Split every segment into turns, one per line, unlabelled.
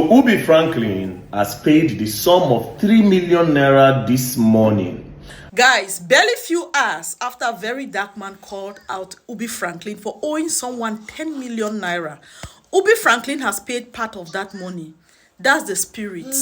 Ubi Franklin has paid the sum of 3 million naira this morning.
Guys, barely few hours after Verydarkman called out Ubi Franklin for owing someone 10 million naira, Ubi Franklin has paid part of that money. That's the spirit.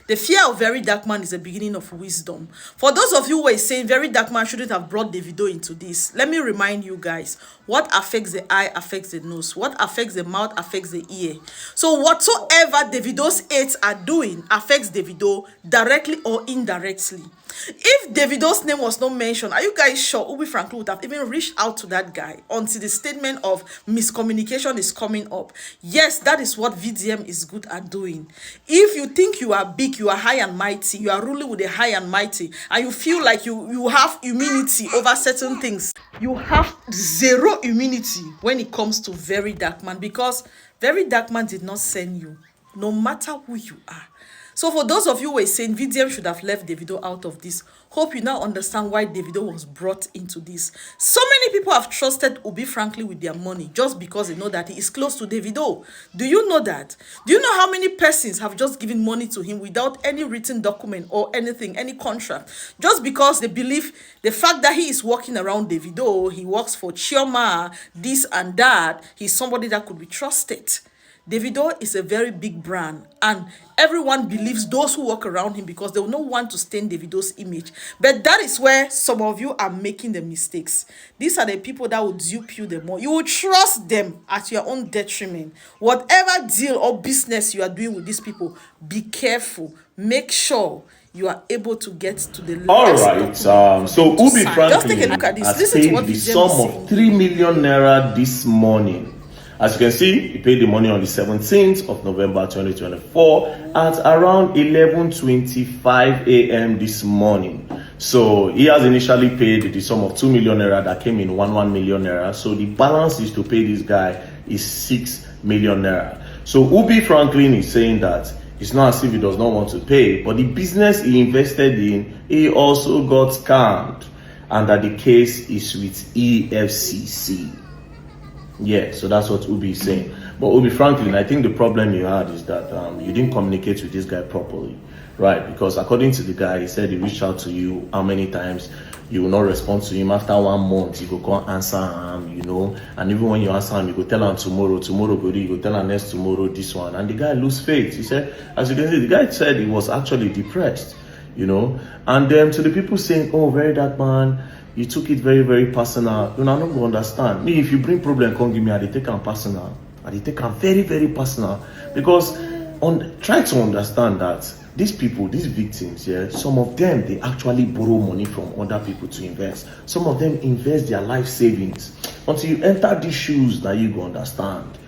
The fear of Verydarkman is the beginning of wisdom. For those of you who are saying Verydarkman shouldn't have brought Davido into this, let me remind you guys, what affects the eye affects the nose. What affects the mouth affects the ear. So whatsoever Davido's aides are doing affects Davido directly or indirectly. If Davido's name was not mentioned, are you guys sure Ubi Franklin would have even reached out to that guy until the statement of miscommunication is coming up? Yes, that is what VDM is good at doing. If you think you are big, you are high and mighty, you are ruling with the high and mighty, and you feel like you have immunity over certain things, you have zero immunity when it comes to Verydarkman, because Verydarkman did not send you, no matter who you are. So for those of you who were saying VDM should have left Davido out of this, hope you now understand why Davido was brought into this. So many people have trusted Ubi Franklin with their money just because they know that he is close to Davido. Do you know that? Do you know how many persons have just given money to him without any written document or anything, any contract? Just because they believe the fact that he is walking around Davido, he works for Chioma, this and that, he's somebody that could be trusted. Davido is a very big brand, and everyone believes those who walk around him because they will not want to stain Davido's image. But that is where some of you are making the mistakes. These are the people that will dupe you the more. You will trust them at your own detriment. Whatever deal or business you are doing with these people, be careful. Make sure you are able to get to the
All right, so Ubi Franklin
just take a look at this.
has
Listen to
paid
what
the
VDM
sum
is saying.
of 3 million naira this morning. As you can see, he paid the money on the 17th of November 2024 at around 11:25 a.m. this morning. So he has initially paid the sum of 2 million naira that came in 1 million naira. So the balance is to pay this guy is 6 million naira. So Ubi Franklin is saying that it's not as if he does not want to pay, but the business he invested in, he also got scammed, and that the case is with EFCC. Yeah, so that's what Ubi is saying. But Ubi Franklin, I think the problem you had is that you didn't communicate with this guy properly, right? Because according to the guy, he said he reached out to you how many times, you will not respond to him. After 1 month, you go come answer him, you know, and even when you answer him, you go tell him tomorrow go do, you go tell him next tomorrow this one, and the guy lose faith. He said, as you can see, the guy said he was actually depressed, you know. And then to the people saying, oh, Verydarkman, you took it very, very personal. You know, I'm not going to understand. Me, if you bring problem, come give me, I take them personal. I take them very, very personal. Because try to understand that these people, these victims, yeah, some of them, they actually borrow money from other people to invest. Some of them invest their life savings. Until you enter these shoes, now you go understand.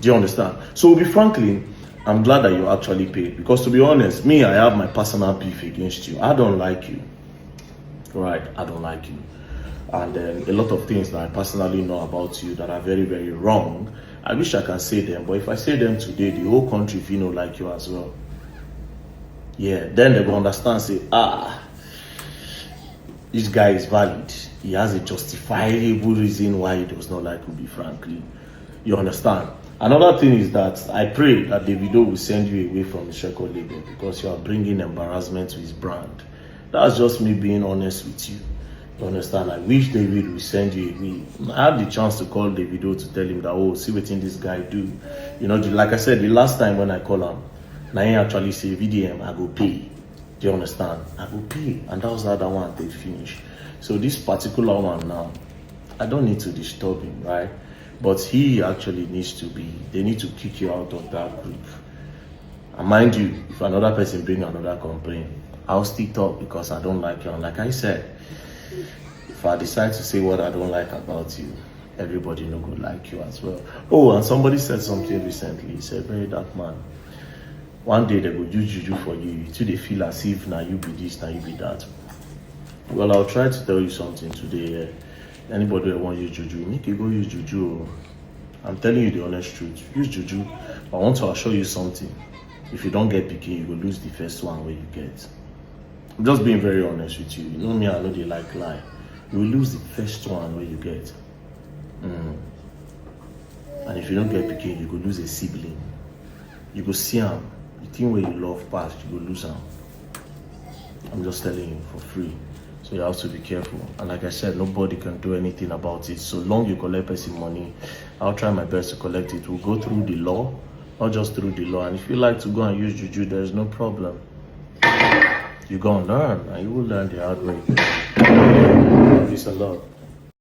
Do you understand? So, Ubi Franklin, I'm glad that you actually paid. Because to be honest, me, I have my personal beef against you. I don't like you. Right, I don't like you, and a lot of things that I personally know about you that are very, very wrong. I wish I can say them, but if I say them today, the whole country feel not like you as well. Yeah, then they will understand, say, this guy is valid. He has a justifiable reason why he does not like Ubi Franklin. You understand? Another thing is that I pray that Davido will send you away from his record label, because you are bringing embarrassment to his brand. That's just me being honest with you. You understand? I wish David will send you away. I had the chance to call Davido to tell him that, oh, see what this guy do. You know, like I said, the last time when I call him, now he actually say, VDM, I go pay. Do you understand? I go pay. And that was the other one they finished. So this particular one now, I don't need to disturb him, right? But he actually needs to be, they need to kick you out of that group. And mind you, if another person bring another complaint, I'll still talk because I don't like you. And like I said, if I decide to say what I don't like about you, everybody no good like you as well. Oh, and somebody said something recently. He said, Verydarkman, one day they go use juju for you. Till they feel as if now you be this, now you be that. Well, I'll try to tell you something today. Anybody that want use juju, make you go use juju. I'm telling you the honest truth. Use juju. I want to assure you something. If you don't get picky, you will lose the first one where you get. I'm just being very honest with you. You know me, I know they like lie. You will lose the first one where you get. And if you don't get picky, you will lose a sibling. You go see him, thing where you love past, you will lose them. I'm just telling you for free. So you have to be careful. And like I said, nobody can do anything about it. So long you collect person money, I'll try my best to collect it. We'll go through the law, not just through the law. And if you like to go and use juju, there's no problem. You're gonna learn, and you will learn the hard way. Peace and love.